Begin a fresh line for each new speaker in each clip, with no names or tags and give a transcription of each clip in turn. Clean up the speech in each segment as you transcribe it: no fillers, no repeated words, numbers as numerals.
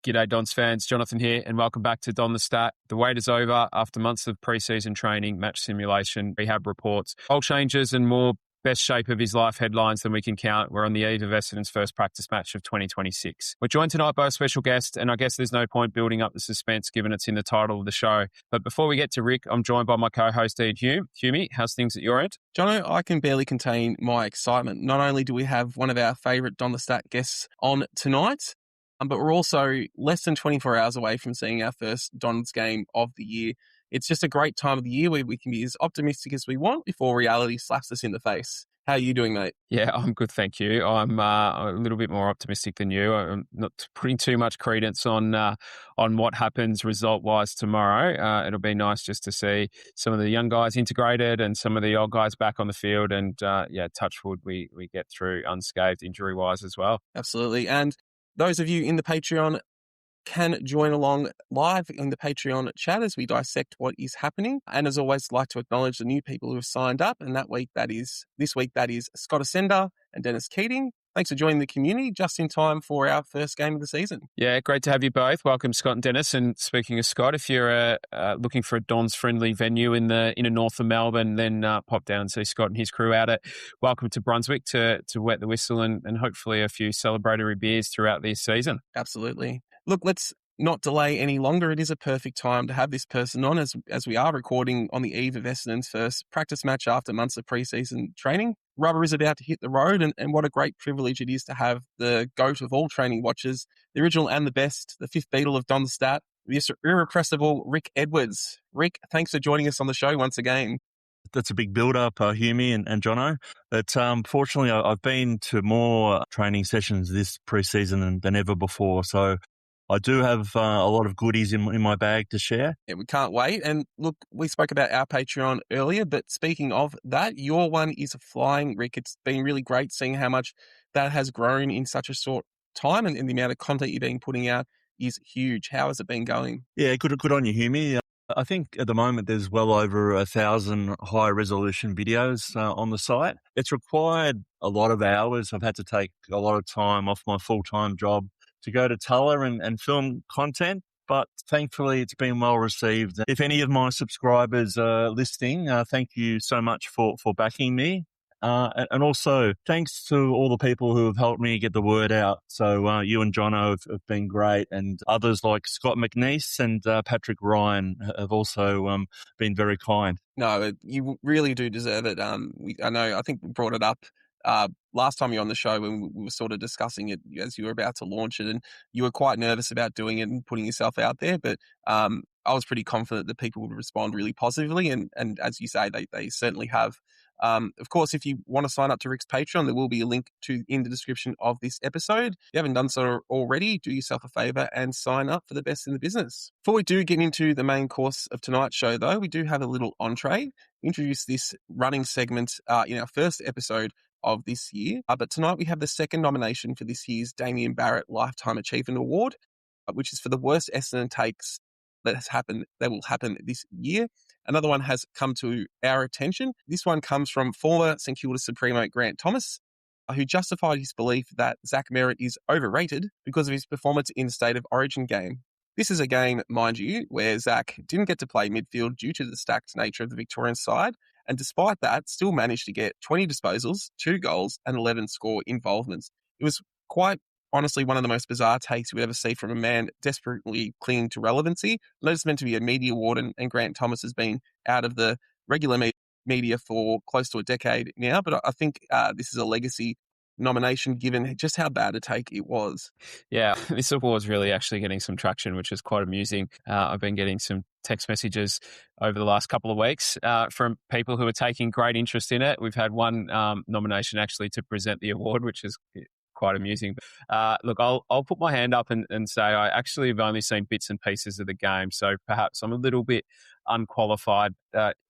G'day Dons fans, Jonathan here and welcome back to Don the Stat. The wait is over after months of pre-season training, match simulation, rehab reports, all changes and more best shape of his life headlines than we can count. We're on the eve of Essendon's first practice match of 2026. We're joined tonight by a special guest and I guess there's no point building up the suspense given it's in the title of the show. But before we get to Rick, I'm joined by my co-host Ian Hume. Humey, how's things at your end?
Jono, I can barely contain my excitement. Not only do we have one of our favourite Don the Stat guests on tonight, but we're also less than 24 hours away from seeing our first Dons game of the year. It's just a great time of the year where we can be as optimistic as we want before reality slaps us in the face. How are you doing, mate?
Yeah, I'm good, thank you. I'm a little bit more optimistic than you. I'm not putting too much credence on what happens result-wise tomorrow. It'll be nice just to see some of the young guys integrated and some of the old guys back on the field. And touch wood, we get through unscathed injury-wise as well.
Absolutely. And those of you in the Patreon can join along live in the Patreon chat as we dissect what is happening. And as always, like to acknowledge the new people who have signed up. And this week, that is Scott Essendon and Dennis Keating. Thanks for joining the community just in time for our first game of the season.
Yeah, great to have you both. Welcome, Scott and Dennis. And speaking of Scott, if you're looking for a Dons-friendly venue in the inner north of Melbourne, then pop down and see Scott and his crew out at Welcome to Brunswick to wet the whistle and hopefully a few celebratory beers throughout this season.
Absolutely. Look, let's not delay any longer. It is a perfect time to have this person on as we are recording on the eve of Essendon's first practice match after months of pre-season training. Rubber is about to hit the road and what a great privilege it is to have the GOAT of all training watchers, the original and the best, the fifth Beatle of Don the Stat, the irrepressible Rick Edwards. Rick, thanks for joining us on the show once again.
That's a big build-up, Humey and Jono. But fortunately, I've been to more training sessions this pre-season than ever before, so I do have a lot of goodies in my bag to share.
Yeah, we can't wait. And look, we spoke about our Patreon earlier, but speaking of that, your one is flying, Rick. It's been really great seeing how much that has grown in such a short time, and the amount of content you've been putting out is huge. How has it been going?
Yeah, good on you, Humey. I think at the moment there's well over 1,000 high-resolution videos on the site. It's required a lot of hours. I've had to take a lot of time off my full-time job to go to Tulla and film content, but thankfully it's been well received. If any of my subscribers are listening, thank you so much for backing me. And also thanks to all the people who have helped me get the word out. So you and Jono have been great, and others like Scott McNeese and Patrick Ryan have also been very kind.
No, you really do deserve it. I think we brought it up last time you were on the show when we were sort of discussing it as you were about to launch it, and you were quite nervous about doing it and putting yourself out there. But I was pretty confident that people would respond really positively, and as you say, they certainly have. Of course, if you want to sign up to Rick's Patreon, there will be a link in the description of this episode. If you haven't done so already, do yourself a favor and sign up for the best in the business. Before we do get into the main course of tonight's show, though, we do have a little entree. We introduced this running segment in our first episode of this year. But tonight we have the second nomination for this year's Damian Barrett Lifetime Achievement Award, which is for the worst Essendon takes that will happen this year. Another one has come to our attention. This one comes from former St Kilda Supremo Grant Thomas, who justified his belief that Zach Merritt is overrated because of his performance in the State of Origin game. This is a game, mind you, where Zach didn't get to play midfield due to the stacked nature of the Victorian side, and despite that, still managed to get 20 disposals, 2 goals, and 11 score involvements. It was quite honestly one of the most bizarre takes you would ever see from a man desperately clinging to relevancy. I know it's meant to be a media award, and Grant Thomas has been out of the regular media for close to a decade now, but I think this is a legacy nomination given just how bad a take it was.
Yeah, this award's really actually getting some traction, which is quite amusing. I've been getting some text messages over the last couple of weeks from people who are taking great interest in it. We've had one nomination actually to present the award, which is quite amusing. Look, I'll put my hand up and say I actually have only seen bits and pieces of the game, so perhaps I'm a little bit unqualified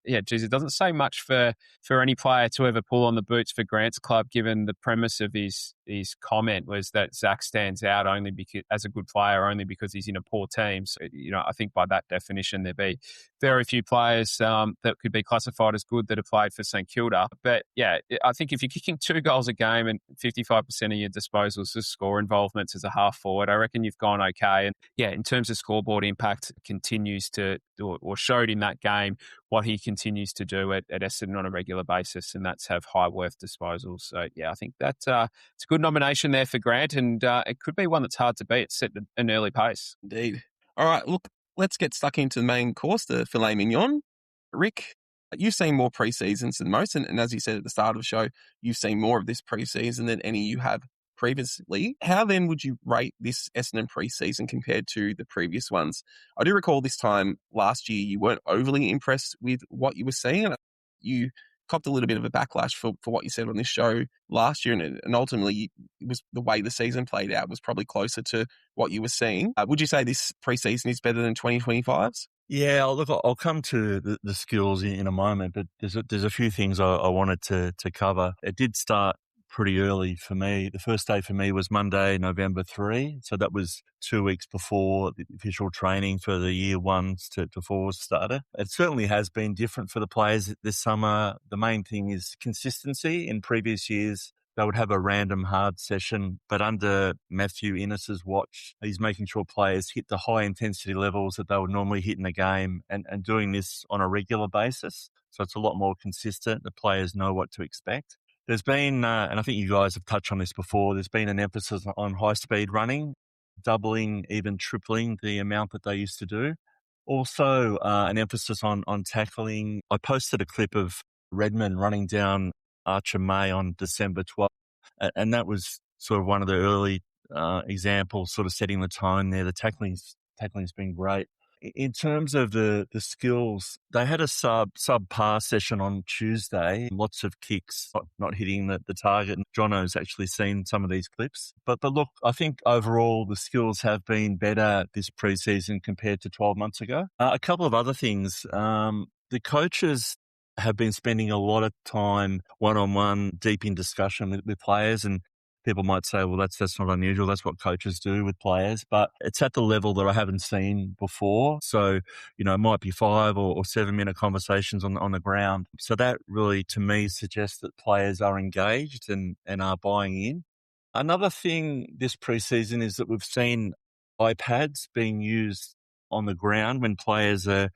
it doesn't say much for any player to ever pull on the boots for Grant's club, given the premise of his comment was that Zach stands out only because, as a good player, only because he's in a poor team. So, I think by that definition, there'd be very few players that could be classified as good that have played for St Kilda. But yeah, I think if you're kicking 2 goals a game and 55% of your disposals as score involvements as a half forward, I reckon you've gone okay. And yeah, in terms of scoreboard impact, continues to, or showed in that game what he continues to do at Essendon on a regular basis, and that's have high worth disposals. So yeah, I think that's it's a good nomination there for Grant, and it could be one that's hard to beat. It's set an early pace.
Indeed. All right, look, let's get stuck into the main course, the filet mignon. Rick, you've seen more pre-seasons than most, and as you said at the start of the show, you've seen more of this pre-season than any you have previously. How then would you rate this Essendon pre-season compared to the previous ones? I do recall this time last year you weren't overly impressed with what you were seeing. You copped a little bit of a backlash for what you said on this show last year, and ultimately it was the way the season played out was probably closer to what you were seeing. Would you say this pre-season is better than 2025's?
Yeah, look, I'll come to the skills in a moment, but there's a few things I wanted to cover. It did start pretty early for me. The first day for me was Monday, November 3. So that was 2 weeks before the official training for the year 1s to 4s started. It certainly has been different for the players this summer. The main thing is consistency. In previous years, they would have a random hard session, but under Matthew Innes's watch, he's making sure players hit the high intensity levels that they would normally hit in a game and doing this on a regular basis. So it's a lot more consistent. The players know what to expect. There's been, and I think you guys have touched on this before, there's been an emphasis on high-speed running, doubling, even tripling the amount that they used to do. Also, an emphasis on tackling. I posted a clip of Redmond running down Archer May on December 12th, and that was sort of one of the early examples, sort of setting the tone there. The tackling's been great. In terms of the skills, they had a subpar session on Tuesday. Lots of kicks, not hitting the target. Jono's actually seen some of these clips. But look, I think overall the skills have been better this preseason compared to 12 months ago. A couple of other things. The coaches have been spending a lot of time one-on-one, deep in discussion with players, and people might say, well, that's not unusual. That's what coaches do with players, but it's at the level that I haven't seen before. So, it might be 5 or 7 minute conversations on the ground. So that really, to me, suggests that players are engaged and are buying in. Another thing this preseason is that we've seen iPads being used on the ground when players are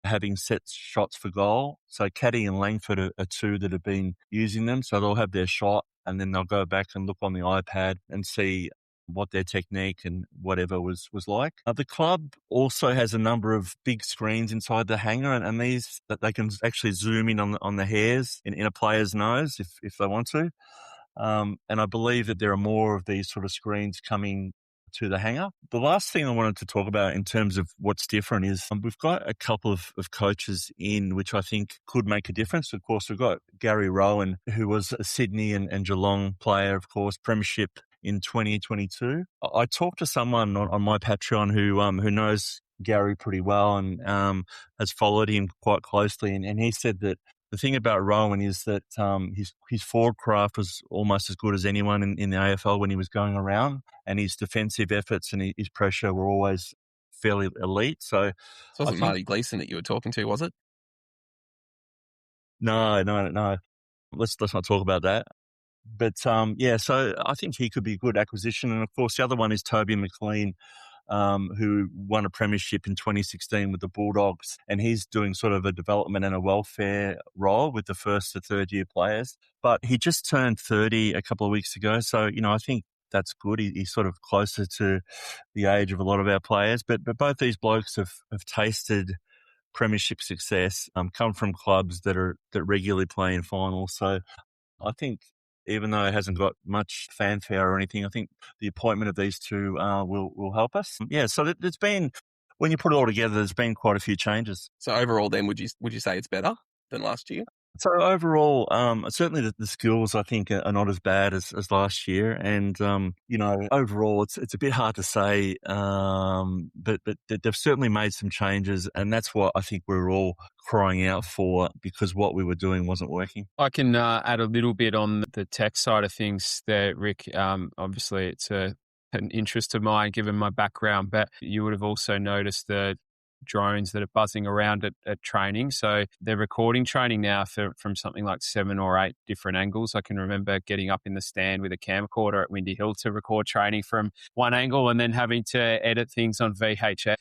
having set shots for goal. So Caddy and Langford are two that have been using them. So they'll have their shot and then they'll go back and look on the iPad and see what their technique and whatever was like. The club also has a number of big screens inside the hangar, and these that they can actually zoom in on the hairs in a player's nose if they want to. And I believe that there are more of these sort of screens coming to the hangar. The last thing I wanted to talk about in terms of what's different is we've got a couple of coaches in which I think could make a difference. Of course, we've got Gary Rowan, who was a Sydney and Geelong player, of course, premiership in 2022. I talked to someone on my Patreon who knows Gary pretty well and has followed him quite closely, and he said that the thing about Rowan is that his forward craft was almost as good as anyone in the AFL when he was going around, and his defensive efforts and his pressure were always fairly elite. So
it wasn't Marty Gleeson that you were talking to, was it?
No. Let's not talk about that. But so I think he could be a good acquisition. And of course, the other one is Toby McLean, who won a premiership in 2016 with the Bulldogs, and he's doing sort of a development and a welfare role with the first to third year players. But he just turned 30 a couple of weeks ago, so I think that's good. He's sort of closer to the age of a lot of our players. But both these blokes have tasted premiership success, come from clubs that regularly play in finals. So I think, even though it hasn't got much fanfare or anything, I think the appointment of these two will help us. Yeah, so there's been, when you put it all together, there's been quite a few changes.
So overall then, would you say it's better than last year?
So overall, certainly the skills I think are not as bad as last year, and overall it's a bit hard to say, but they've certainly made some changes, and that's what I think we're all crying out for because what we were doing wasn't working.
I can add a little bit on the tech side of things there, Rick. Obviously, it's an interest of mine given my background, but you would have also noticed the drones that are buzzing around at training. So they're recording training now from something like 7 or 8 different angles. I can remember getting up in the stand with a camcorder at Windy Hill to record training from one angle and then having to edit things on VHS.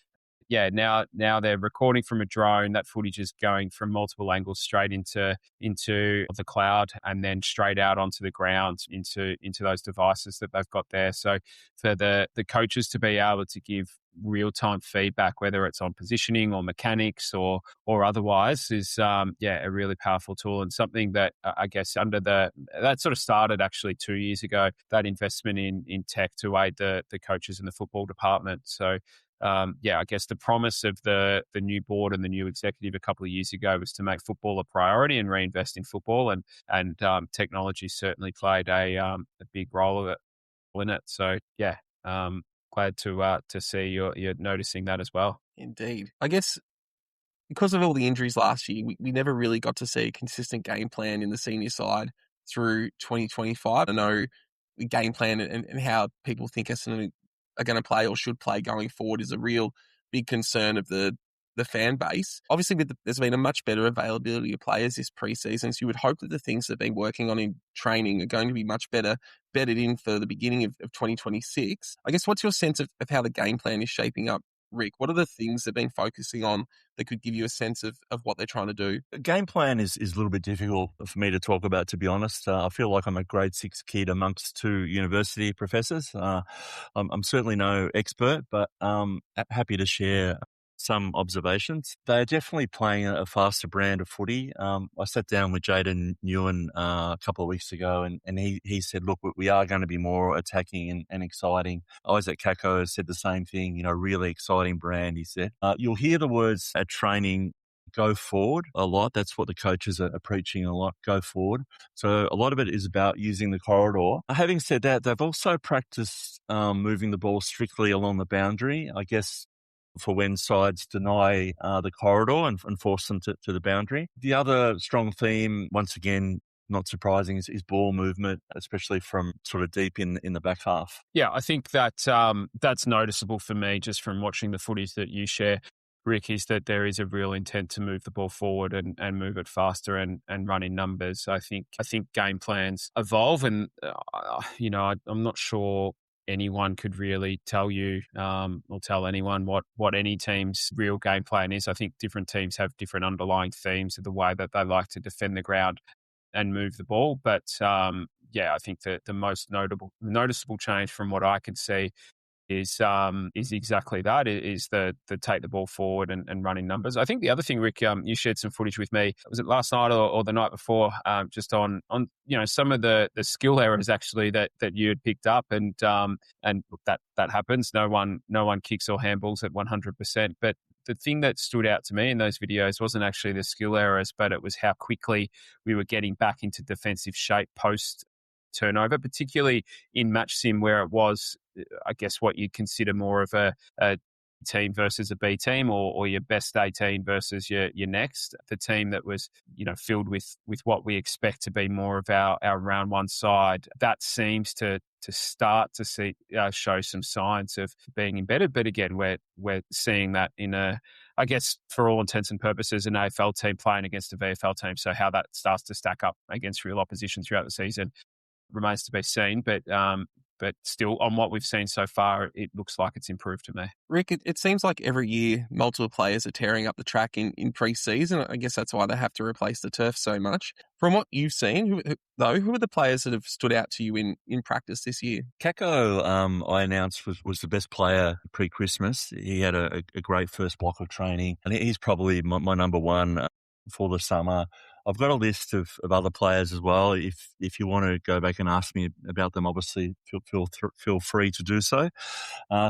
Yeah, now they're recording from a drone. That footage is going from multiple angles straight into the cloud and then straight out onto the ground into those devices that they've got there. So for the coaches to be able to give real-time feedback, whether it's on positioning or mechanics or otherwise, is a really powerful tool and something that I guess that sort of started actually 2 years ago, that investment in tech to aid the coaches in the football department. So I guess the promise of the new board and the new executive a couple of years ago was to make football a priority and reinvest in football, and technology certainly played a big role in it. So glad to see you're noticing that as well.
Indeed. I guess because of all the injuries last year, we never really got to see a consistent game plan in the senior side through 2025. I know the game plan and how people think Essendon are going to play or should play going forward is a real big concern of the fan base. Obviously, there's been a much better availability of players this preseason, so you would hope that the things they've been working on in training are going to be much better bedded in for the beginning of 2026. I guess what's your sense of how the game plan is shaping up, Rick? What are the things they've been focusing on that could give you a sense of what they're trying to do?
The game plan is a little bit difficult for me to talk about, to be honest. I feel like I'm a grade 6 kid amongst 2 university professors. I'm certainly no expert, but happy to share some observations. They're definitely playing a faster brand of footy. I sat down with Jaden Newen a couple of weeks ago, and he said, look, we are going to be more attacking and exciting. Isaac Kako said the same thing, really exciting brand, he said. You'll hear the words at training, go forward, a lot. That's what the coaches are preaching a lot, go forward. So a lot of it is about using the corridor. Having said that, they've also practiced moving the ball strictly along the boundary, I guess, for when sides deny the corridor and force them to the boundary. The other strong theme, once again, not surprising, is ball movement, especially from sort of deep in the back half.
Yeah, I think that that's noticeable for me just from watching the footage that you share, Rick, is that there is a real intent to move the ball forward and move it faster and run in numbers. I think game plans evolve, and I'm not sure anyone could really tell you or tell anyone what any team's real game plan is. I think different teams have different underlying themes of the way that they like to defend the ground and move the ball. But I think that the most noticeable change from what I could see is exactly that, is the take the ball forward and running numbers. I think the other thing, Rick, you shared some footage with me, was it last night or the night before, just on some of the skill errors actually that you had picked up, and look, that happens. No one kicks or handballs at 100%, but the thing that stood out to me in those videos wasn't actually the skill errors, but it was how quickly we were getting back into defensive shape post turnover, particularly in match sim where it was, I guess, what you'd consider more of a team versus a B team, or your best 18 versus your next. The team that was, filled with what we expect to be more of our round one side, that seems to start to see show some signs of being embedded. But again, we're seeing that in I guess for all intents and purposes, an AFL team playing against a VFL team. So how that starts to stack up against real opposition throughout the season remains to be seen, but still, on what we've seen so far, it looks like it's improved to me.
Rick, it seems like every year multiple players are tearing up the track in pre-season. I guess that's why they have to replace the turf so much. From what you've seen, who are the players that have stood out to you in practice this year?
Kako, I announced, was the best player pre-Christmas. He had a great first block of training, and he's probably my number one for the summer. I've got a list of other players as well. If you want to go back and ask me about them, obviously feel free to do so.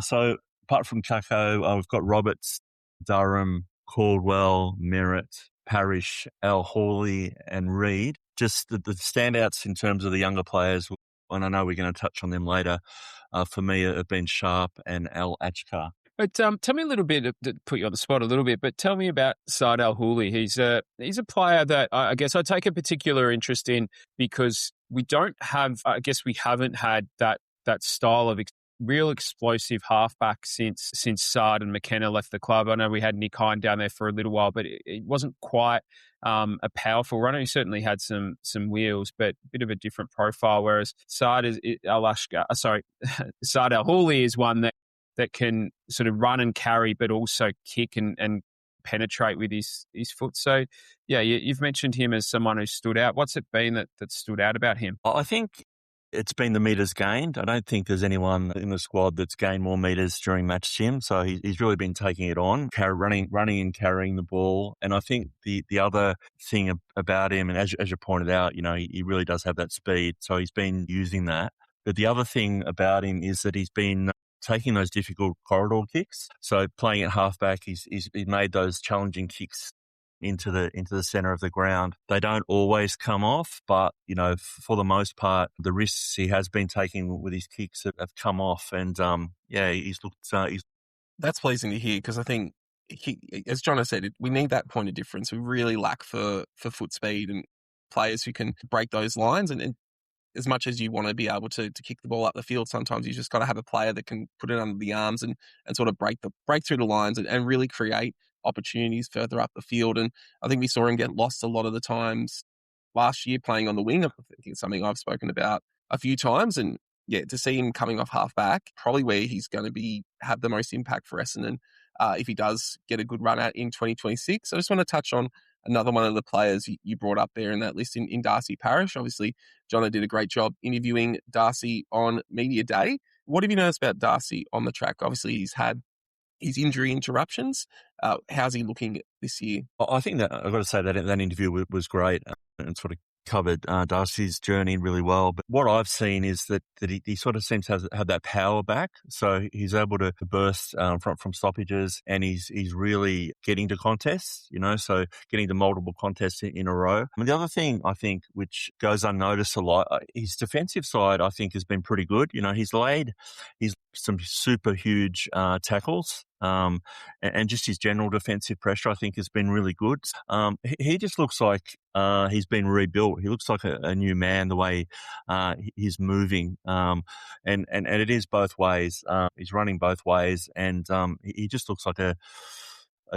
So apart from Kako, we've got Roberts, Durham, Caldwell, Merritt, Parrish, Al Hawley and Reed. Just the standouts in terms of the younger players, and I know we're going to touch on them later, for me have been Sharp and El-Achkar.
But tell me a little bit, to put you on the spot a little bit, but tell me about Saad Al-Hawley. He's a player that I guess I take a particular interest in because we haven't had that style of real explosive halfback since Saad and McKenna left the club. I know we had Nick Hine down there for a little while, but it wasn't quite a powerful runner. He certainly had some wheels, but a bit of a different profile, whereas Saad Al-Hawley is one that can sort of run and carry, but also kick and penetrate with his foot. So, yeah, you've mentioned him as someone who stood out. What's it been that stood out about him?
I think it's been the metres gained. I don't think there's anyone in the squad that's gained more metres during match sim. So he's really been taking it on, running and carrying the ball. And I think the other thing about him, and as you pointed out, he really does have that speed. So he's been using that. But the other thing about him is that he's been taking those difficult corridor kicks. So playing at halfback, he's made those challenging kicks into the centre of the ground. They don't always come off, but for the most part, the risks he has been taking with his kicks have come off. And he's looked.
That's pleasing to hear because I think as John has said, we need that point of difference. We really lack for foot speed and players who can break those lines. And as much as you want to be able to kick the ball up the field, sometimes you just got to have a player that can put it under the arms and sort of break through the lines and really create opportunities further up the field. And I think we saw him get lost a lot of the times last year playing on the wing. I think it's something I've spoken about a few times. And yeah, to see him coming off halfback, probably where he's going to have the most impact for Essendon if he does get a good run out in 2026. I just want to touch on another one of the players you brought up there in that list in Darcy Parish. Obviously, Jono did a great job interviewing Darcy on Media Day. What have you noticed about Darcy on the track? Obviously, he's had his injury interruptions. How's he looking this year?
I think that I've got to say that interview was great and sort of covered Darcy's journey really well. But what I've seen is that he sort of seems to have that power back. So he's able to burst from stoppages, and he's really getting to contests, so getting to multiple contests in a row. And the other thing I think which goes unnoticed a lot, his defensive side I think has been pretty good. He's laid some super huge tackles. And just his general defensive pressure, I think, has been really good. He just looks like he's been rebuilt. He looks like a new man the way he's moving, and it is both ways. He's running both ways, and he just looks like a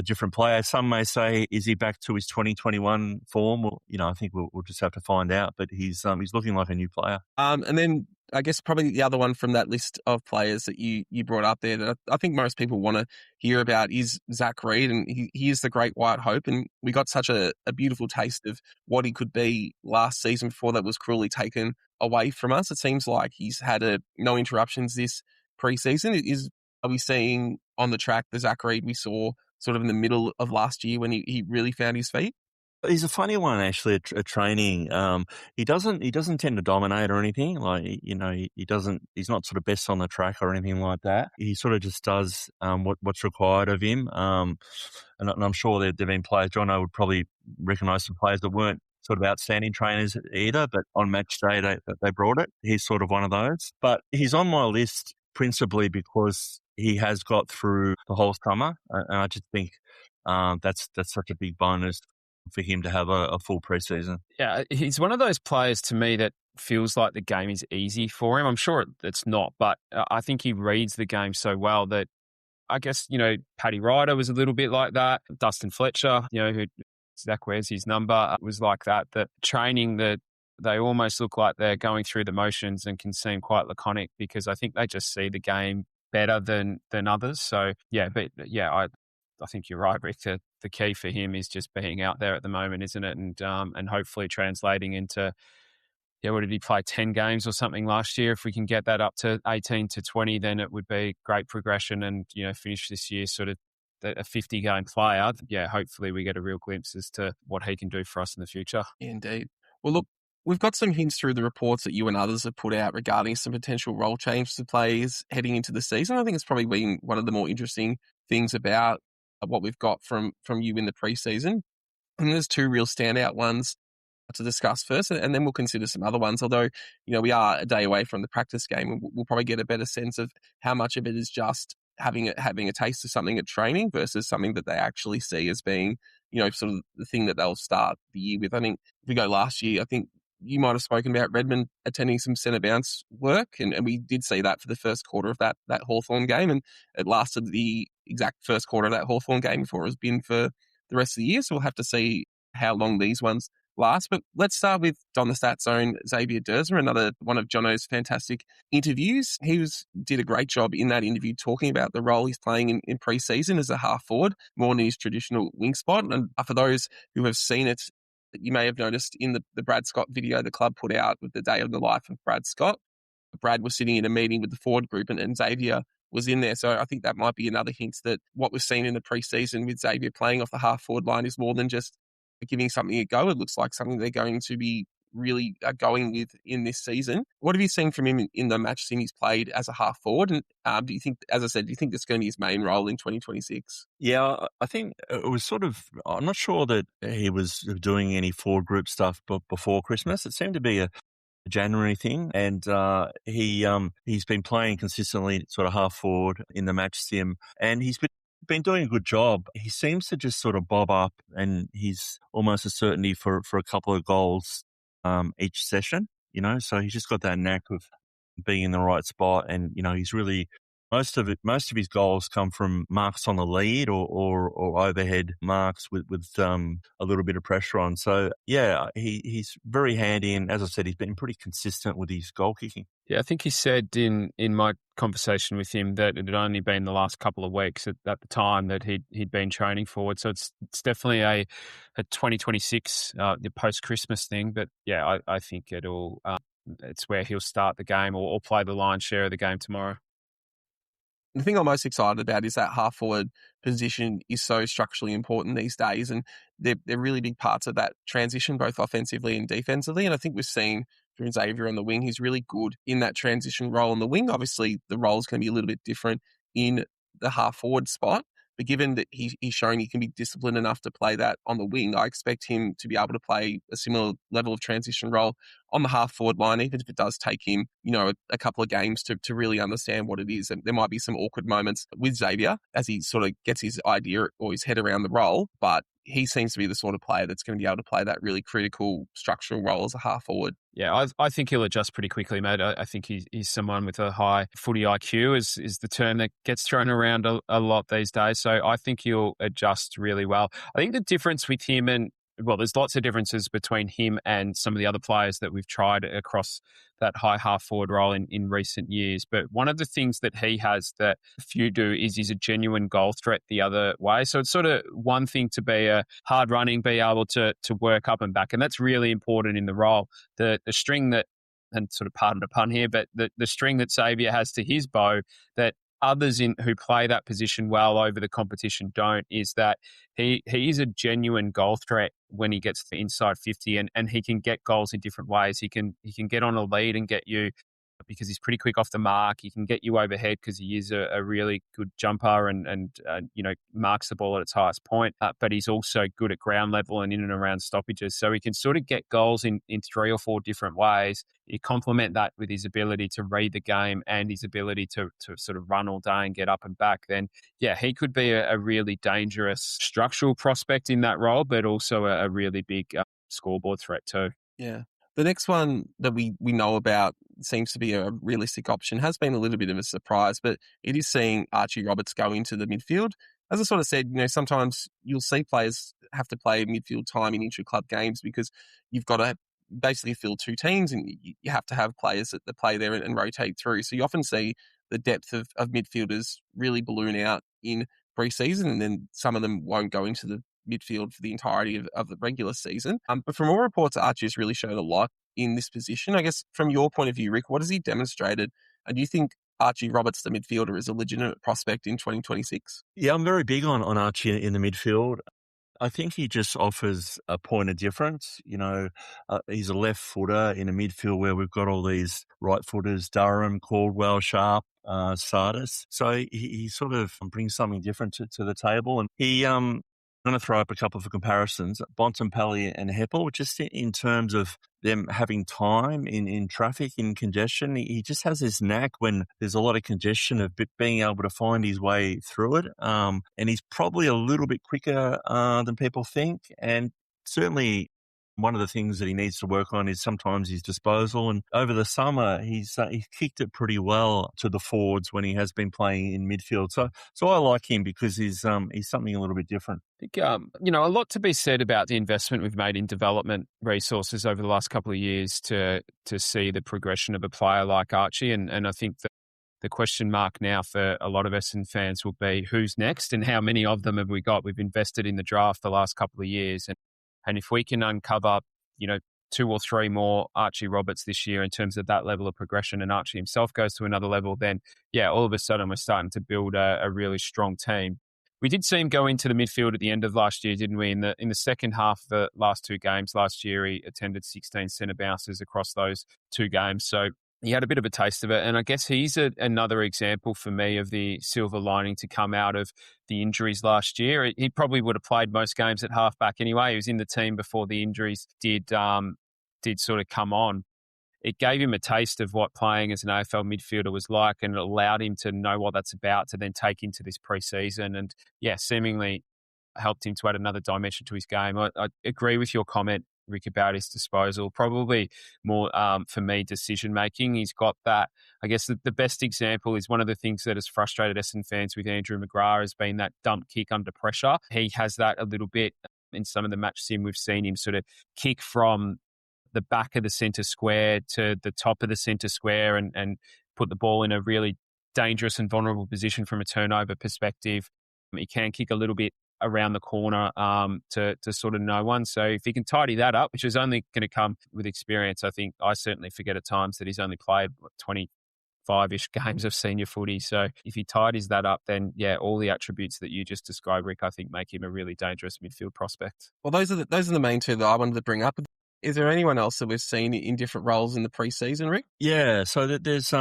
different player. Some may say, is he back to his 2021 form? Well, I think we'll just have to find out. But he's looking like a new player.
And then I guess probably the other one from that list of players that you brought up there that I think most people want to hear about is Zach Reed, and he is the great white hope. And we got such a beautiful taste of what he could be last season before that was cruelly taken away from us. It seems like he's had no interruptions this preseason. Are we seeing on the track the Zach Reed we saw sort of in the middle of last year when he really found his feet?
He's a funny one, actually, at training. He doesn't tend to dominate or anything. Like, he's not sort of best on the track or anything like that. He sort of just does what's required of him. And I'm sure there've been players, Jono would probably recognise some players that weren't sort of outstanding trainers either, but on match day they brought it. He's sort of one of those. But he's on my list principally because he has got through the whole summer. And I just think that's such a big bonus for him to have a full preseason.
Yeah, he's one of those players to me that feels like the game is easy for him. I'm sure it's not, but I think he reads the game so well that I guess, Paddy Ryder was a little bit like that. Dustin Fletcher, who Zach wears his number, was like that. The training that they almost look like they're going through the motions and can seem quite laconic because I think they just see the game better than others. So, I think you're right, Rick. The key for him is just being out there at the moment, isn't it? And hopefully translating into, what did he play, 10 games or something last year? If we can get that up to 18 to 20, then it would be great progression and, finish this year sort of a 50-game player. Yeah, hopefully we get a real glimpse as to what he can do for us in the future.
Indeed. Well, look, we've got some hints through the reports that you and others have put out regarding some potential role changes to players heading into the season. I think it's probably been one of the more interesting things about what we've got from you in the preseason. And there's two real standout ones to discuss first, and then we'll consider some other ones. Although, we are a day away from the practice game, and we'll probably get a better sense of how much of it is just having a taste of something at training versus something that they actually see as being, sort of the thing that they'll start the year with. I think if we go last year, I think you might have spoken about Redmond attending some centre bounce work, and we did see that for the first quarter of that Hawthorn game, and it lasted the exact first quarter of that Hawthorn game before it was binned for the rest of the year. So we'll have to see how long these ones last. But let's start with Don the Stat's own Xavier Duursma, another one of Jono's fantastic interviews. He did a great job in that interview talking about the role he's playing in pre-season as a half forward, more than his traditional wing spot. And for those who have seen it, you may have noticed in the Brad Scott video the club put out with the day of the life of Brad Scott, Brad was sitting in a meeting with the forward group and Xavier was in there. So I think that might be another hint that what we've seen in the pre-season with Xavier playing off the half forward line is more than just giving something a go. It looks like something they're going to be really going with in this season. What have you seen from him in the match he's played as a half forward? And do you think, as I said, do you think that's going to be his main role in 2026?
Yeah, I think it was sort of, I'm not sure that he was doing any forward group stuff before Christmas. It seemed to be a January thing, and he's been playing consistently sort of half forward in the match sim, and he's been doing a good job. He seems to just sort of bob up, and he's almost a certainty for a couple of goals each session, so he's just got that knack of being in the right spot, and he's really most of his goals come from marks on the lead or overhead marks with a little bit of pressure on. So yeah, he's very handy, and as I said, he's been pretty consistent with his goal kicking.
Yeah, I think he said in my conversation with him that it had only been the last couple of weeks at the time that he'd been training forward. So it's definitely a 2026 the post-Christmas thing. But yeah, I think it's where he'll start the game or play the lion's share of the game tomorrow.
The thing I'm most excited about is that half forward position is so structurally important these days, and they're really big parts of that transition, both offensively and defensively. And I think we've seen from Xavier on the wing, he's really good in that transition role on the wing. Obviously, the role is going to be a little bit different in the half forward spot, but given that he's shown he can be disciplined enough to play that on the wing, I expect him to be able to play a similar level of transition role on the half forward line, even if it does take him, a couple of games to really understand what it is. And there might be some awkward moments with Xavier as he sort of gets his idea or his head around the role, but he seems to be the sort of player that's going to be able to play that really critical structural role as a half forward.
Yeah, I think he'll adjust pretty quickly, mate. I think he's someone with a high footy IQ is the term that gets thrown around a lot these days. So I think he'll adjust really well. I think the difference with him there's lots of differences between him and some of the other players that we've tried across that high half forward role in recent years. But one of the things that he has that few do is he's a genuine goal threat the other way. So it's sort of one thing to be a hard running, be able to work up and back. And that's really important in the role. The string that, and sort of pardon the pun here, but the string that Xavier has to his bow that others who play that position well over the competition don't, is that he is a genuine goal threat when he gets to the inside 50 and he can get goals in different ways. He can get on a lead and get you, because he's pretty quick off the mark. He can get you overhead because he is a really good jumper and marks the ball at its highest point. But he's also good at ground level and in and around stoppages. So he can sort of get goals in 3 or 4 different ways. You complement that with his ability to read the game and his ability to sort of run all day and get up and back. Then, yeah, he could be a really dangerous structural prospect in that role, but also a really big scoreboard threat too.
Yeah. The next one that we know about seems to be a realistic option, has been a little bit of a surprise, but it is seeing Archie Roberts go into the midfield. As I sort of said, sometimes you'll see players have to play midfield time in intra-club games because you've got to basically fill 2 teams and you have to have players that play there and rotate through. So you often see the depth of midfielders really balloon out in pre-season, and then some of them won't go into the midfield for the entirety of the regular season. But from all reports, Archie has really shown a lot in this position. I guess from your point of view, Rick, what has he demonstrated? And do you think Archie Roberts, the midfielder, is a legitimate prospect in 2026?
Yeah, I'm very big on Archie in the midfield. I think he just offers a point of difference. He's a left footer in a midfield where we've got all these right footers, Durham, Caldwell, Sharp, Sardis. So he sort of brings something different to the table. And he I'm going to throw up a couple of comparisons. Bontempelli and Heppel, just in terms of them having time in traffic, in congestion. He just has this knack when there's a lot of congestion of being able to find his way through it. And he's probably a little bit quicker than people think. And certainly one of the things that he needs to work on is sometimes his disposal. And over the summer, he's kicked it pretty well to the forwards when he has been playing in midfield. So I like him because he's something a little bit different.
I think, a lot to be said about the investment we've made in development resources over the last couple of years to see the progression of a player like Archie. And I think that the question mark now for a lot of Essendon fans will be who's next and how many of them have we got? We've invested in the draft the last couple of years. And if we can uncover, 2 or 3 more Archie Roberts this year in terms of that level of progression, and Archie himself goes to another level, then, all of a sudden we're starting to build a really strong team. We did see him go into the midfield at the end of last year, didn't we? In the second half of the last 2 games last year, he attended 16 centre bounces across those 2 games. So he had a bit of a taste of it. And I guess he's another example for me of the silver lining to come out of the injuries last year. He probably would have played most games at halfback anyway. He was in the team before the injuries did sort of come on. It gave him a taste of what playing as an AFL midfielder was like, and it allowed him to know what that's about to then take into this preseason. And seemingly helped him to add another dimension to his game. I agree with your comment, Rick, about his disposal. Probably more, for me, decision-making. He's got that. I guess the best example is one of the things that has frustrated Essendon fans with Andrew McGrath has been that dump kick under pressure. He has that a little bit in some of the match sim. We've seen him sort of kick from the back of the centre square to the top of the centre square and put the ball in a really dangerous and vulnerable position from a turnover perspective. He can kick a little bit around the corner to sort of no one. So if he can tidy that up, which is only going to come with experience, I think I certainly forget at times that he's only played 25-ish games of senior footy. So if he tidies that up, then all the attributes that you just described, Rick, I think make him a really dangerous midfield prospect.
Well, those are the main 2 that I wanted to bring up. Is there anyone else that we've seen in different roles in the preseason, Rick?
Yeah, so there's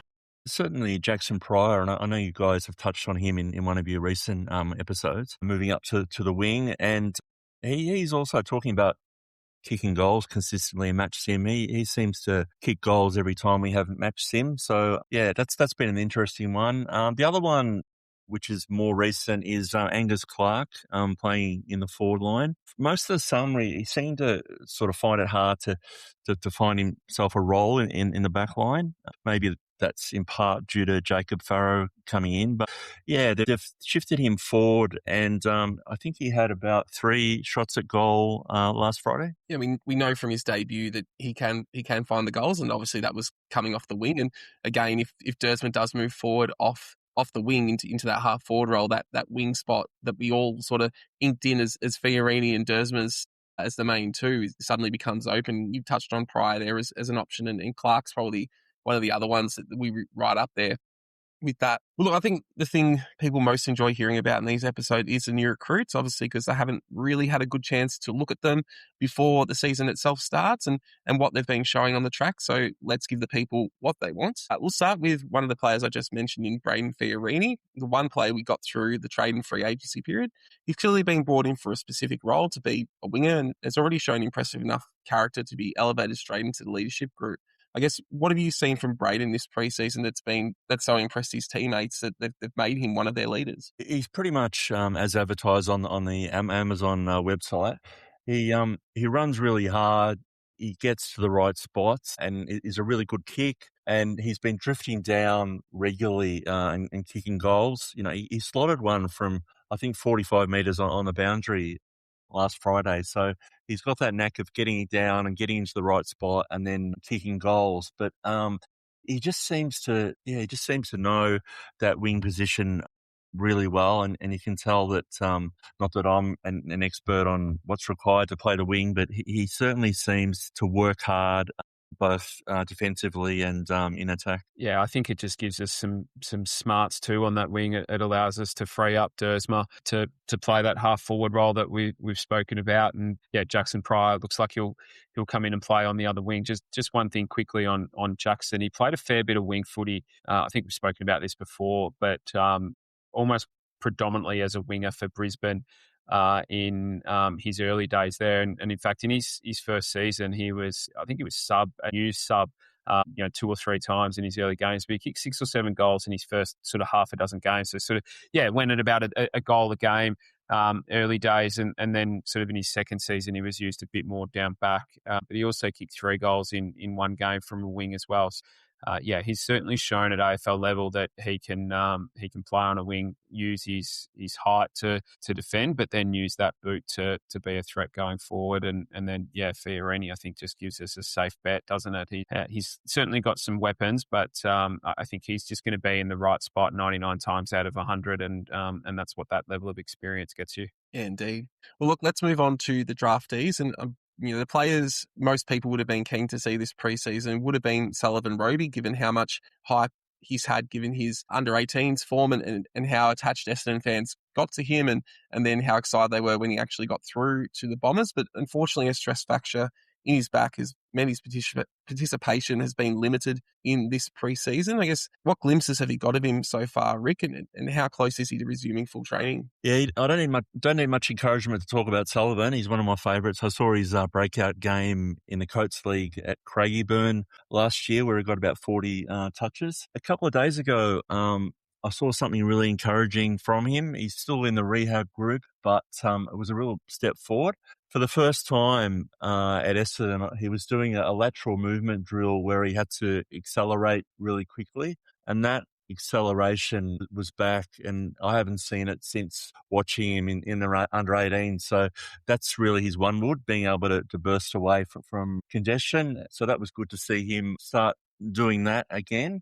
certainly Jackson Pryor, and I know you guys have touched on him in one of your recent episodes, moving up to the wing, and he's also talking about kicking goals consistently in match sim. He seems to kick goals every time we have match sim. So that's been an interesting one. The other one, which is more recent, is Angus Clark playing in the forward line. Most of the summer, he seemed to sort of find it hard to find himself a role in the back line. Maybe that's in part due to Jacob Farrow coming in. But they've shifted him forward, and I think he had about 3 shots at goal last Friday.
Yeah, we know from his debut that he can find the goals, and obviously that was coming off the wing. And again, if Duursma does move forward off the wing into that half forward role, that wing spot that we all sort of inked in as Fiorini and Duursma's as the main 2 suddenly becomes open. You touched on Pryor there as an option, and Clark's probably one of the other ones that we write up there with that. Well, look, I think the thing people most enjoy hearing about in these episodes is the new recruits, obviously, because they haven't really had a good chance to look at them before the season itself starts and what they've been showing on the track. So let's give the people what they want. We'll start with one of the players I just mentioned in Brayden Fiorini, the one player we got through the trade and free agency period. He's clearly been brought in for a specific role to be a winger and has already shown impressive enough character to be elevated straight into the leadership group. I guess, what have you seen from Brayden this preseason that's so impressed his teammates that they've made him one of their leaders?
He's pretty much as advertised on the Amazon website. He runs really hard. He gets to the right spots and is a really good kick. And he's been drifting down regularly and kicking goals. He slotted one from, I think, 45 metres on the boundary last Friday. So he's got that knack of getting it down and getting into the right spot and then kicking goals. But he just seems to know that wing position really well. And you can tell that, not that I'm an expert on what's required to play the wing, but he certainly seems to work hard both defensively and in attack.
Yeah, I think it just gives us some smarts too on that wing. It allows us to free up Duursma to play that half forward role that we've spoken about. And Jackson Pryor looks like he'll come in and play on the other wing. Just one thing quickly on Jackson, he played a fair bit of wing footy. I think we've spoken about this before, but almost predominantly as a winger for Brisbane. in his early days there. And in fact, in his first season, I think he was a used sub, 2 or 3 times in his early games, but he kicked 6 or 7 goals in his first sort of half a dozen games. So sort of, went at about a goal a game early days. And then sort of in his second season, he was used a bit more down back. But he also kicked 3 goals in one game from a wing as well. So, he's certainly shown at AFL level that he can play on a wing, use his height to defend, but then use that boot to be a threat going forward. And then Fiorini, I think, just gives us a safe bet, doesn't it? He's certainly got some weapons, but I think he's just going to be in the right spot 99 times out of 100, and that's what that level of experience gets you.
Yeah, indeed. Well, look, let's move on to the draftees. And, the players most people would have been keen to see this preseason would have been Sullivan Robey, given how much hype he's had, given his under-18s form and how attached Essendon fans got to him and then how excited they were when he actually got through to the Bombers. But unfortunately, a stress fracture in his back has meant his participation has been limited in this preseason. I guess, what glimpses have you got of him so far, Rick, and how close is he to resuming full training?
Yeah, I don't need much encouragement to talk about Sullivan. He's one of my favourites. I saw his breakout game in the Coates League at Craigieburn last year, where he got about 40 touches. A couple of days ago, I saw something really encouraging from him. He's still in the rehab group, but it was a real step forward. For the first time at Essendon, he was doing a lateral movement drill where he had to accelerate really quickly, and that acceleration was back, and I haven't seen it since watching him in the under-18. So that's really his one wood, being able to burst away from congestion. So that was good to see him start doing that again.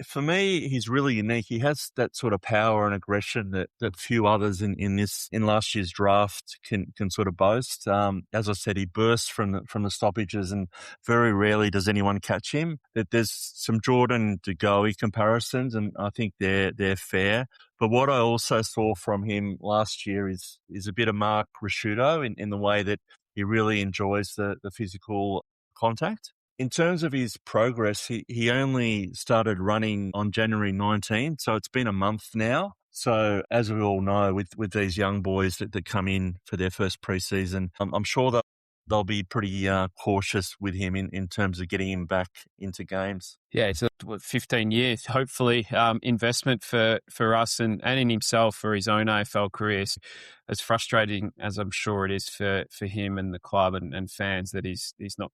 For me, he's really unique. He has that sort of power and aggression that few others in last year's draft can sort of boast. As I said, he bursts from the stoppages, and very rarely does anyone catch him. There's some Jordan De Goey comparisons, and I think they're fair. But what I also saw from him last year is a bit of Mark Rasciuto in the way that he really enjoys the physical contact. In terms of his progress, he only started running on January 19, so it's been a month now. So as we all know, with these young boys that come in for their first preseason, I'm sure that they'll be pretty cautious with him in terms of getting him back into games.
Yeah, it's a 15 years, hopefully, investment for us and in himself for his own AFL career. So as frustrating as I'm sure it is for him and the club and fans that he's not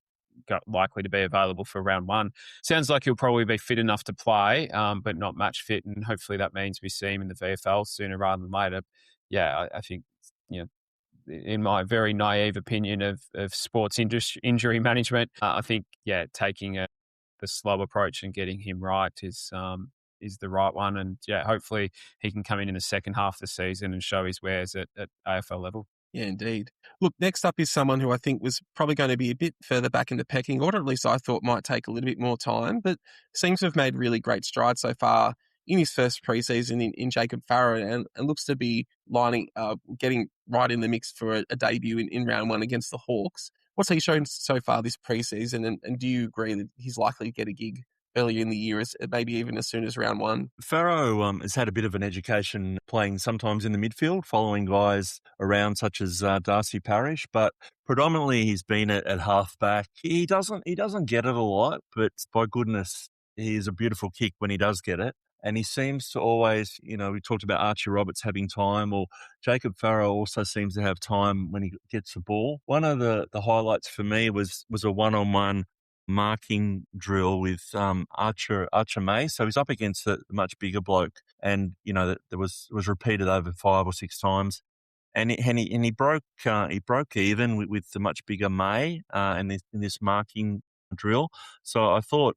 likely to be available for round 1. Sounds like he'll probably be fit enough to play, but not match fit, and hopefully that means we see him in the VFL sooner rather than later. Yeah, I think, in my very naive opinion of sports injury management, I think, taking the slow approach and getting him right is the right one. And hopefully he can come in the second half of the season and show his wares at AFL level.
Yeah, indeed. Look, next up is someone who I think was probably going to be a bit further back in the pecking order, at least I thought might take a little bit more time, but seems to have made really great strides so far in his first preseason in Jacob Farrow, and looks to be getting right in the mix for a debut in round 1 against the Hawks. What's he shown so far this preseason, and do you agree that he's likely to get a gig earlier in the year, maybe even as soon as round 1?
Farrow has had a bit of an education playing sometimes in the midfield, following guys around such as Darcy Parish, but predominantly he's been at halfback. He doesn't get it a lot, but by goodness, he is a beautiful kick when he does get it. And he seems to always, we talked about Archie Roberts having time, or Jacob Farrow also seems to have time when he gets the ball. One of the highlights for me was a one-on-one marking drill with Archer May. So he's up against a much bigger bloke, and that was repeated over 5 or 6 times, and he broke even with the much bigger May in this marking drill. So I thought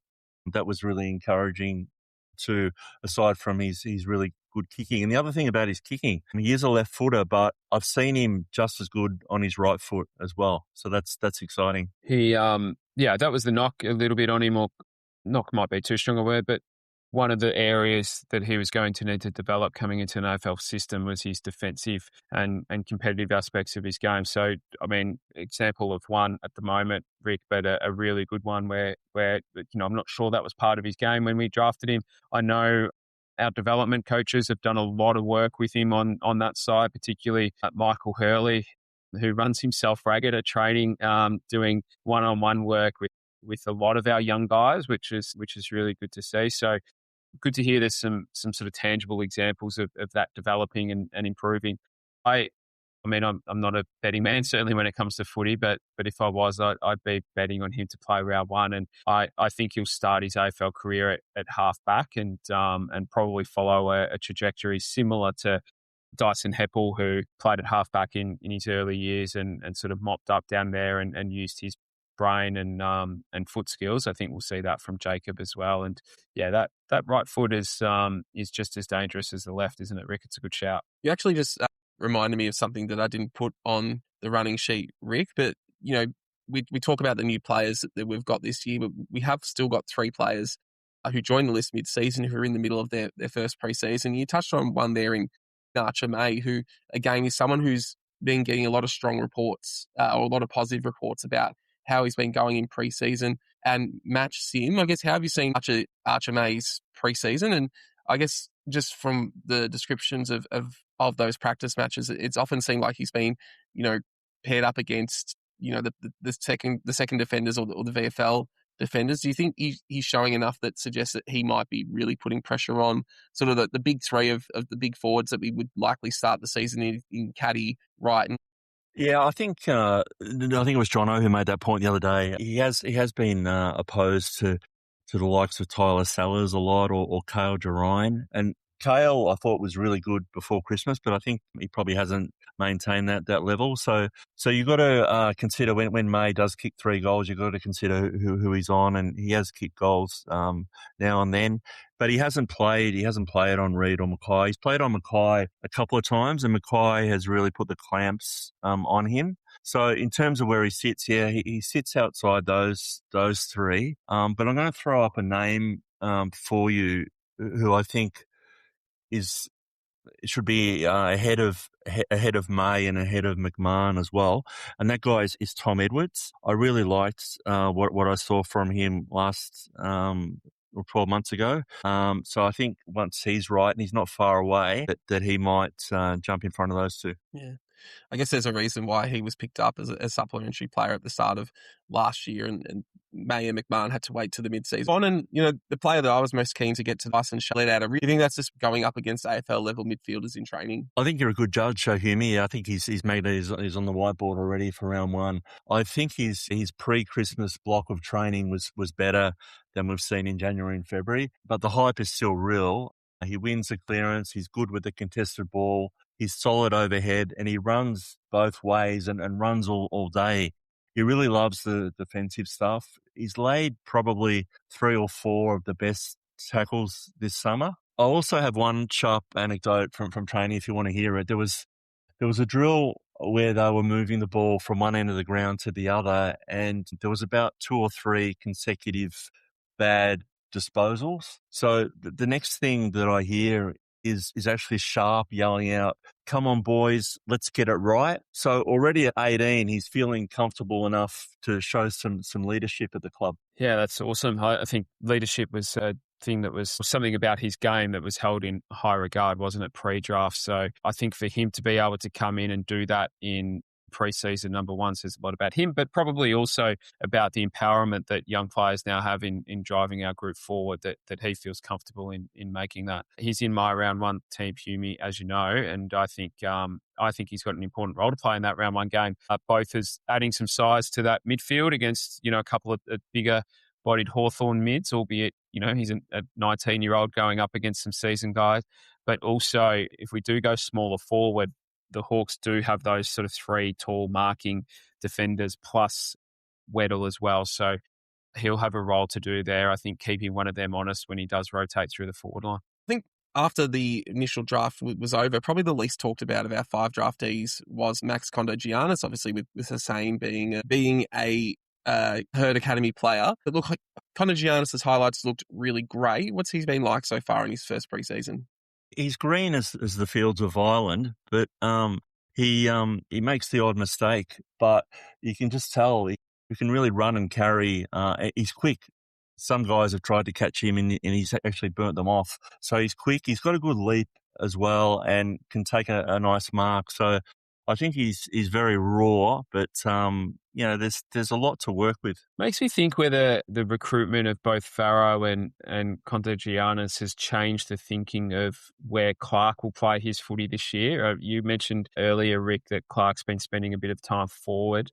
that was really encouraging too, aside from his really good kicking. And the other thing about his kicking, he is a left footer, but I've seen him just as good on his right foot as well. So that's exciting.
He, that was the knock a little bit on him, or knock might be too strong a word, but one of the areas that he was going to need to develop coming into an AFL system was his defensive and competitive aspects of his game. So, example of one at the moment, Rick, but a really good one where I'm not sure that was part of his game when we drafted him. I know Our development coaches have done a lot of work with him on that side, particularly Michael Hurley, who runs himself ragged at training, doing one-on-one work with a lot of our young guys, which is really good to see. So good to hear there's some sort of tangible examples of that developing and improving. I mean, I'm not a betting man, certainly when it comes to footy, but if I was, I'd be betting on him to play round one. And I think he'll start his AFL career at half-back and probably follow a trajectory similar to Dyson Heppel, who played at half-back in his early years and sort of mopped up down there and used his brain and foot skills. I think we'll see that from Jacob as well. And yeah, that right foot is just as dangerous as the left, isn't it, Rick? It's a good shout.
You actually just reminded me of something that I didn't put on the running sheet, Rick, but we talk about the new players that we've got this year, but we have still got 3 players who joined the list mid-season who are in the middle of their first pre-season. You touched on one there in Archie Roberts, who again is someone who's been getting a lot of strong reports or a lot of positive reports about how he's been going in pre-season. And Match Sim, I guess, how have you seen Archie Roberts pre-season? And I guess just from the descriptions of those practice matches, it's often seemed like he's been, paired up against, the second defenders or the VFL defenders. Do you think he's showing enough that suggests that he might be really putting pressure on sort of the big 3 of the big forwards that we would likely start the season in Caddy, Wright, and
Yeah, I think it was Jono who made that point the other day. He has been opposed to the likes of Tyler Sellers a lot or Cale Jarine. And Cale, I thought, was really good before Christmas, but I think he probably hasn't maintained that level. So you've got to consider when May does kick 3 goals, you've got to consider who he's on, and he has kicked goals now and then. But he hasn't played on Reid or Mackay. He's played on Mackay a couple of times, and Mackay has really put the clamps on him. So in terms of where he sits, he sits outside those 3. But I'm going to throw up a name for you who I think should be ahead of May and ahead of McMahon as well, and that guy is Tom Edwards. I really liked what I saw from him last or 12 months ago. So I think once he's right and he's not far away, that he might jump in front of those 2.
Yeah. I guess there's a reason why he was picked up as a supplementary player at the start of last year, and May and McMahon had to wait to the mid-season. And, the player that I was most keen to get to Dyson let out. I really think that's just going up against AFL level midfielders in training.
I think you're a good judge, Shohumi. I think he's made he's on the whiteboard already for round 1. I think his pre-Christmas block of training was better than we've seen in January and February, but the hype is still real. He wins the clearance. He's good with the contested ball. He's solid overhead, and he runs both ways and runs all day. He really loves the defensive stuff. He's laid probably 3 or 4 of the best tackles this summer. I also have one sharp anecdote from training if you want to hear it. There was a drill where they were moving the ball from one end of the ground to the other, and there was about 2 or 3 consecutive bad disposals. So the next thing that I hear is actually Sharp yelling out, "Come on, boys, let's get it right." So already at 18, he's feeling comfortable enough to show some leadership at the club.
Yeah, that's awesome. I think leadership was a thing that was something about his game that was held in high regard, wasn't it, pre-draft? So I think for him to be able to come in and do that in pre-season, number one, says a lot about him, but probably also about the empowerment that young players now have in driving our group forward, that he feels comfortable in making that. He's in my round 1 team, Hume, as you know, and I think he's got an important role to play in that round 1 game, both as adding some size to that midfield against, a couple of bigger bodied Hawthorn mids, albeit, he's a 19-year-old going up against some seasoned guys, but also if we do go smaller forward, the Hawks do have those sort of 3 tall marking defenders plus Weddle as well. So he'll have a role to do there, I think, keeping one of them honest when he does rotate through the forward line.
I think after the initial draft was over, probably the least talked about of our 5 draftees was Max Kondogiannis, obviously with Hussein being a Herd Academy player. But look, like Kondogiannis' highlights looked really great. What's he been like so far in his first preseason?
He's green as the fields of Ireland, but he makes the odd mistake. But you can just tell he can really run and carry. He's quick, some guys have tried to catch him and he's actually burnt them off. So he's quick. He's got a good leap as well and can take a nice mark. So I think he's very raw, but there's a lot to work with.
Makes me think whether the recruitment of both Farrow and Kondogiannis has changed the thinking of where Clark will play his footy this year. You mentioned earlier, Rick, that Clark's been spending a bit of time forward.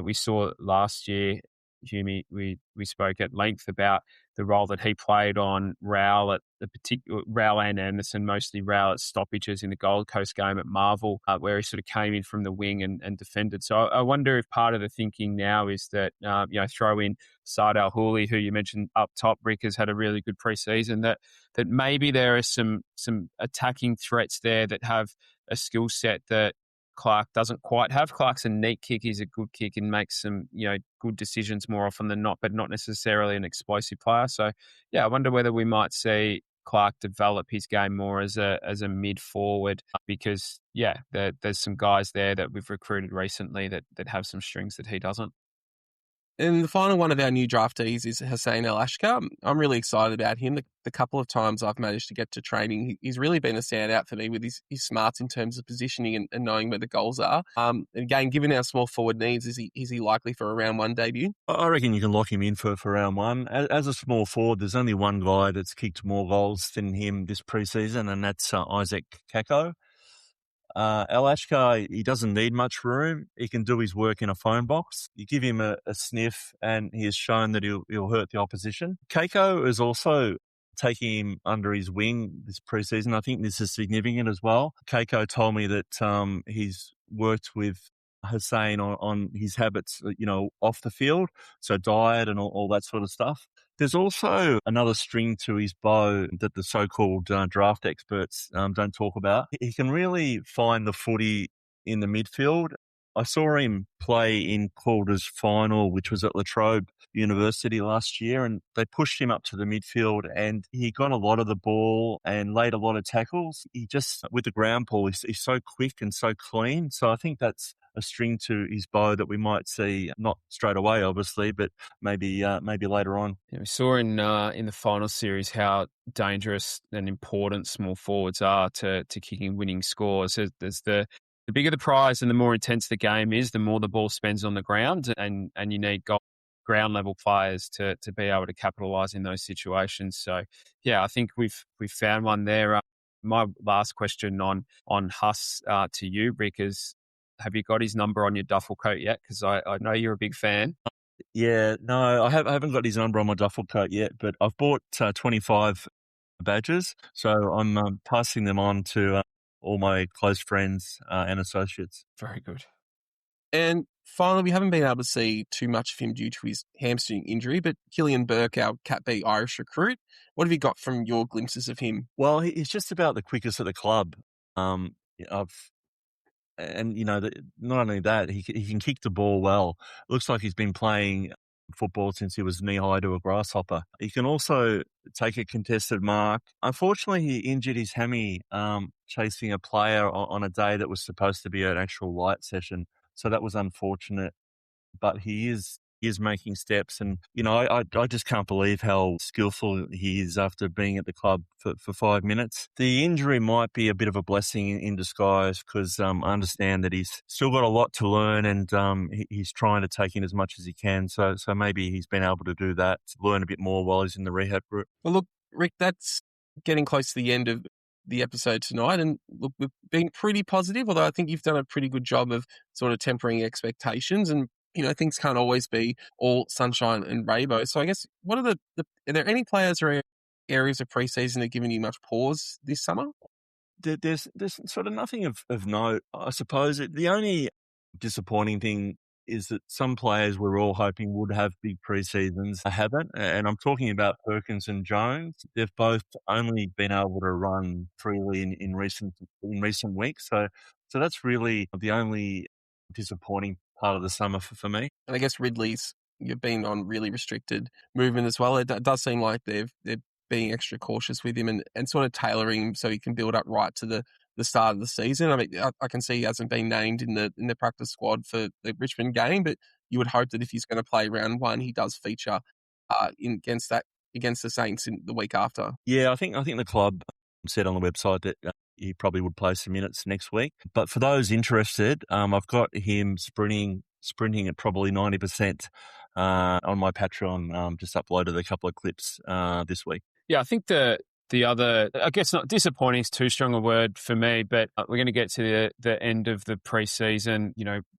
We saw last year, Jimmy, we spoke at length about the role that he played on Rowell Rowell and Anderson, mostly Rowell at stoppages in the Gold Coast game at Marvel, where he sort of came in from the wing and defended. So I wonder if part of the thinking now is that, throw in Saad Al-Houli, who you mentioned up top, Rick, has had a really good preseason, that maybe there are some attacking threats there that have a skill set that Clark doesn't quite have. Clark's a neat kick. He's a good kick and makes some, good decisions more often than not, but not necessarily an explosive player. So, I wonder whether we might see Clark develop his game more as a mid forward because, there's some guys there that we've recruited recently that have some strings that he doesn't.
And the final one of our new draftees is Hussein El-Achkar. I'm really excited about him. The couple of times I've managed to get to training, he's really been a standout for me with his smarts in terms of positioning and knowing where the goals are. Again, given our small forward needs, is he likely for a round one debut?
I reckon you can lock him in for round one. As a small forward, there's only one guy that's kicked more goals than him this preseason, and that's Isaac Kako. El-Achkar, he doesn't need much room. He can do his work in a phone box. You give him a sniff and he has shown that he'll hurt the opposition. Keiko is also taking him under his wing this preseason. I think this is significant as well. Keiko told me that he's worked with Hussein on his habits, off the field, so diet and all that sort of stuff. There's also another string to his bow that the so-called draft experts don't talk about. He can really find the footy in the midfield. I saw him play in Calder's final, which was at La Trobe University last year, and they pushed him up to the midfield and he got a lot of the ball and laid a lot of tackles. He just, with the ground ball, he's so quick and so clean. So I think that's a string to his bow that we might see, not straight away, obviously, but maybe later on.
Yeah, we saw in the final series how dangerous and important small forwards are to kicking winning scores. There's the bigger the prize and the more intense the game is, the more the ball spends on the ground, and you need ground level players to be able to capitalise in those situations. So, I think we've found one there. My last question on Huss to you, Rick, is, have you got his number on your duffel coat yet? Because I know you're a big fan.
Yeah, no, I haven't got his number on my duffel coat yet, but I've bought 25 badges, so I'm passing them on to all my close friends and associates.
Very good.
And finally, we haven't been able to see too much of him due to his hamstring injury, but Killian Burke, our Cat B Irish recruit, what have you got from your glimpses of him?
Well, he's just about the quickest at the club. Not only that, he can kick the ball well. Looks like he's been playing football since he was knee-high to a grasshopper. He can also take a contested mark. Unfortunately, he injured his hammy chasing a player on a day that was supposed to be an actual light session. So that was unfortunate. But he is making steps. And, I just can't believe how skillful he is after being at the club for 5 minutes. The injury might be a bit of a blessing in disguise because I understand that he's still got a lot to learn and he's trying to take in as much as he can. So maybe he's been able to do that, to learn a bit more while he's in the rehab group.
Well, look, Rick, that's getting close to the end of the episode tonight. And look, we've been pretty positive, although I think you've done a pretty good job of sort of tempering expectations. And things can't always be all sunshine and rainbow. So I guess, what are are there any players or areas of preseason that are giving you much pause this summer?
There's sort of nothing of note. I suppose the only disappointing thing is that some players we're all hoping would have big preseasons haven't. And I'm talking about Perkins and Jones. They've both only been able to run freely in recent weeks. So that's really the only disappointing part of the summer for me.
And I guess you've been on really restricted movement as well. It does seem like they're being extra cautious with him and sort of tailoring him so he can build up right to the start of the season. I mean, I can see he hasn't been named in the practice squad for the Richmond game, but you would hope that if he's going to play round one, he does feature against the Saints in the week after.
Yeah, I think the club said on the website that he probably would play some minutes next week. But for those interested, I've got him sprinting at probably 90% on my Patreon. Just uploaded a couple of clips this week.
Yeah, I think the other, I guess not disappointing is too strong a word for me, but we're going to get to the end of the preseason,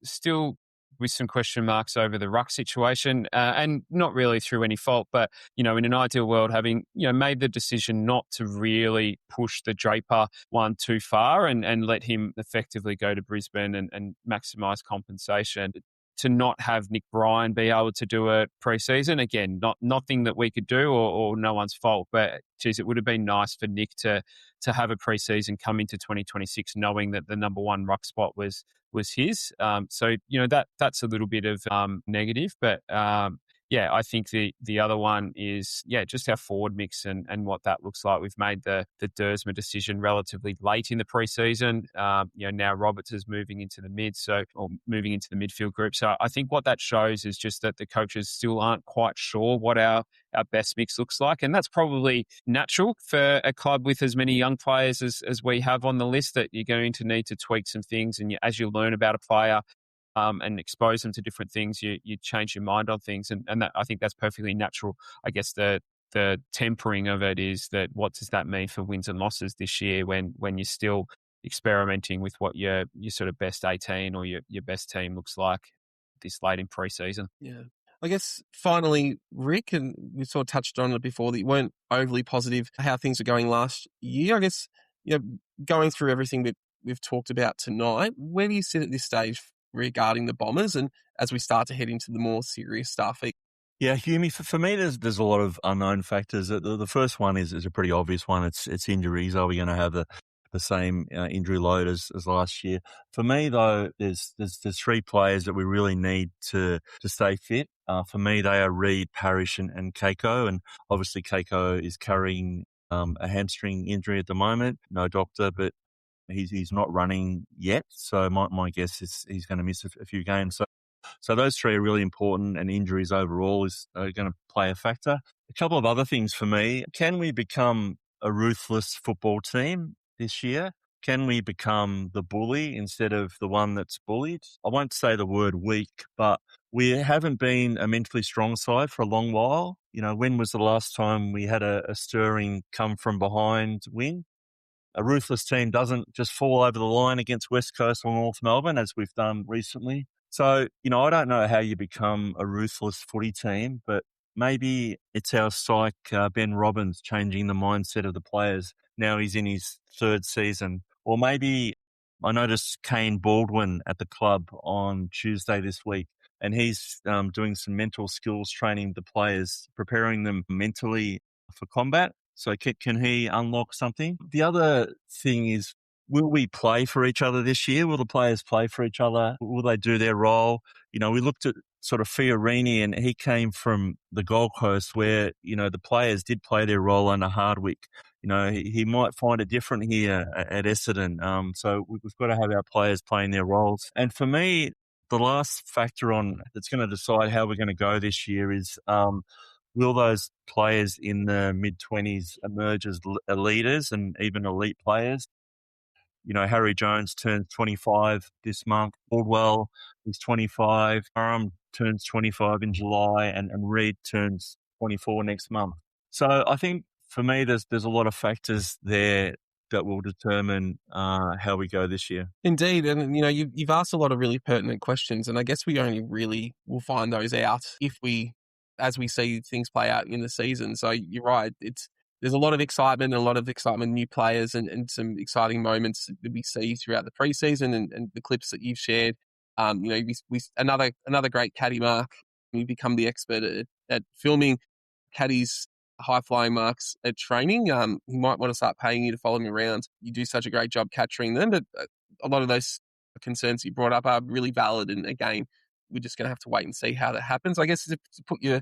still with some question marks over the ruck situation, and not really through any fault, but, in an ideal world, having, made the decision not to really push the Draper one too far and let him effectively go to Brisbane and maximise compensation. To not have Nick Bryan be able to do a preseason, again, nothing that we could do or no one's fault, but geez, it would have been nice for Nick to have a preseason come into 2026 knowing that the number one ruck spot was his. So that's a little bit of negative, but I think the other one is just our forward mix and what that looks like. We've made the Duursma decision relatively late in the preseason. Now Roberts is moving into the moving into the midfield group. So I think what that shows is just that the coaches still aren't quite sure what our best mix looks like, and that's probably natural for a club with as many young players as we have on the list, that you're going to need to tweak some things, and as you learn about a player and expose them to different things, you change your mind on things. And that, I think that's perfectly natural. I guess the tempering of it is that what does that mean for wins and losses this year when you're still experimenting with what your sort of best 18 or your best team looks like this late in pre-season?
Yeah. I guess finally, Rick, and we sort of touched on it before, that you weren't overly positive how things were going last year. I guess, going through everything that we've talked about tonight, where do you sit at this stage regarding the Bombers, and as we start to head into the more serious stuff?
Yeah, Hume, for me, there's a lot of unknown factors. The first one is a pretty obvious one. It's injuries. Are we going to have the same injury load as last year? For me, though, there's three players that we really need to stay fit. For me, they are Reid, Parrish, and Keiko. And obviously, Keiko is carrying a hamstring injury at the moment. No doctor, but he's not running yet. So my guess is he's going to miss a few games. So those three are really important, and injuries overall are going to play a factor. A couple of other things for me. Can we become a ruthless football team this year? Can we become the bully instead of the one that's bullied? I won't say the word weak, but we haven't been a mentally strong side for a long while. When was the last time we had a stirring come from behind win? A ruthless team doesn't just fall over the line against West Coast or North Melbourne, as we've done recently. So, I don't know how you become a ruthless footy team, but maybe it's our psych, Ben Robbins, changing the mindset of the players. Now he's in his third season. Or maybe I noticed Kane Baldwin at the club on Tuesday this week, and he's doing some mental skills training the players, preparing them mentally for combat. So can he unlock something? The other thing is, will we play for each other this year? Will the players play for each other? Will they do their role? We looked at sort of Fiorini, and he came from the Gold Coast where, the players did play their role under Hardwick. He might find it different here at Essendon. So we've got to have our players playing their roles. And for me, the last factor that's going to decide how we're going to go this year is, will those players in the mid-20s emerge as leaders and even elite players? Harry Jones turns 25 this month. Caldwell is 25. Durham turns 25 in July, and Reid turns 24 next month. So I think for me, there's a lot of factors there that will determine how we go this year.
Indeed. And, you've asked a lot of really pertinent questions, and I guess we only really will find those out as we see things play out in the season. So you're right. There's a lot of excitement, new players, and some exciting moments that we see throughout the preseason and the clips that you've shared. Another great caddy, Mark. You become the expert at filming caddies' high-flying marks at training. He might want to start paying you to follow him around. You do such a great job capturing them, but a lot of those concerns you brought up are really valid. And again, we're just going to have to wait and see how that happens. I guess to put your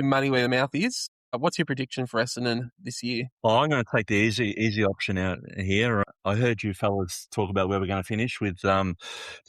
money where the mouth is. What's your prediction for Essendon this year?
Well, I'm going to take the easy option out here. I heard you fellas talk about where we're going to finish with the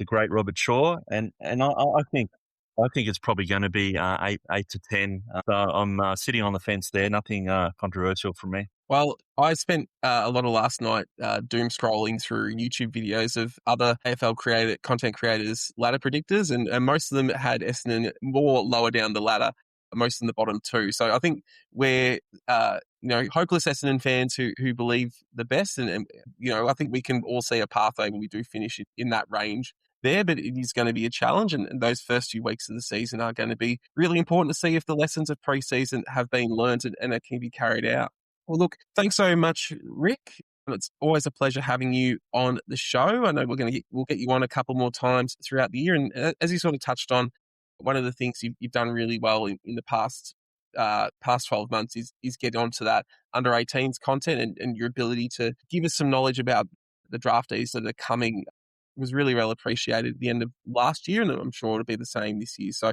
great Robert Shaw, and I think I think it's probably going to be 8 to 10. So I'm sitting on the fence there. Nothing controversial from me.
Well, I spent a lot of last night doom scrolling through YouTube videos of other AFL content creators' ladder predictors, and most of them had Essendon more lower down the ladder, most in the bottom two. So I think we're hopeless Essendon fans who believe the best, and I think we can all see a pathway when we do finish it in that range there, but it is going to be a challenge, and those first few weeks of the season are going to be really important to see if the lessons of pre-season have been learned and can be carried out. Well, look, thanks so much, Rick. It's always a pleasure having you on the show. I know we'll get you on a couple more times throughout the year, and as you sort of touched on, one of the things you've done really well in the past 12 months is get onto that under 18s content, and your ability to give us some knowledge about the draftees that are coming was really well appreciated at the end of last year, and I'm sure it'll be the same this year. So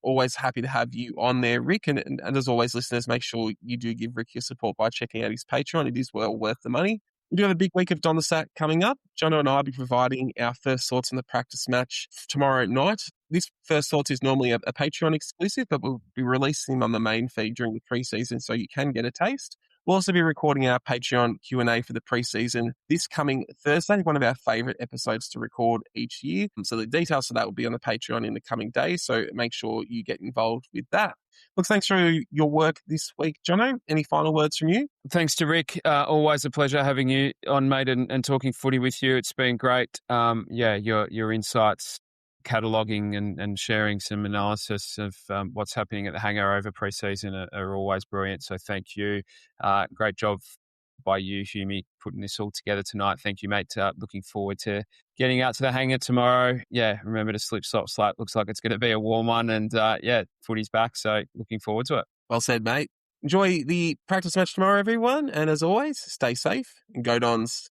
always happy to have you on there, Rick. And as always, listeners, make sure you do give Rick your support by checking out his Patreon. It is well worth the money. We do have a big week of Don the Stat coming up. Jono and I will be providing our first thoughts on the practice match tomorrow night. This first thoughts is normally a Patreon exclusive, but we'll be releasing them on the main feed during the preseason, so you can get a taste. We'll also be recording our Patreon Q&A for the preseason this coming Thursday, one of our favourite episodes to record each year. So the details for that will be on the Patreon in the coming days, so make sure you get involved with that. Look, thanks for your work this week, Jono. Any final words from you?
Thanks to Rick. Always a pleasure having you on, mate, and talking footy with you. It's been great. Your insights, cataloguing and sharing some analysis of what's happening at the Hangar over pre-season are always brilliant. So thank you. Great job by you, Humi, putting this all together tonight. Thank you, mate. Looking forward to getting out to the Hangar tomorrow. Yeah, remember to slip, slop, slap. Looks like it's going to be a warm one. And footy's back. So looking forward to it.
Well said, mate. Enjoy the practice match tomorrow, everyone. And as always, stay safe and go Dons.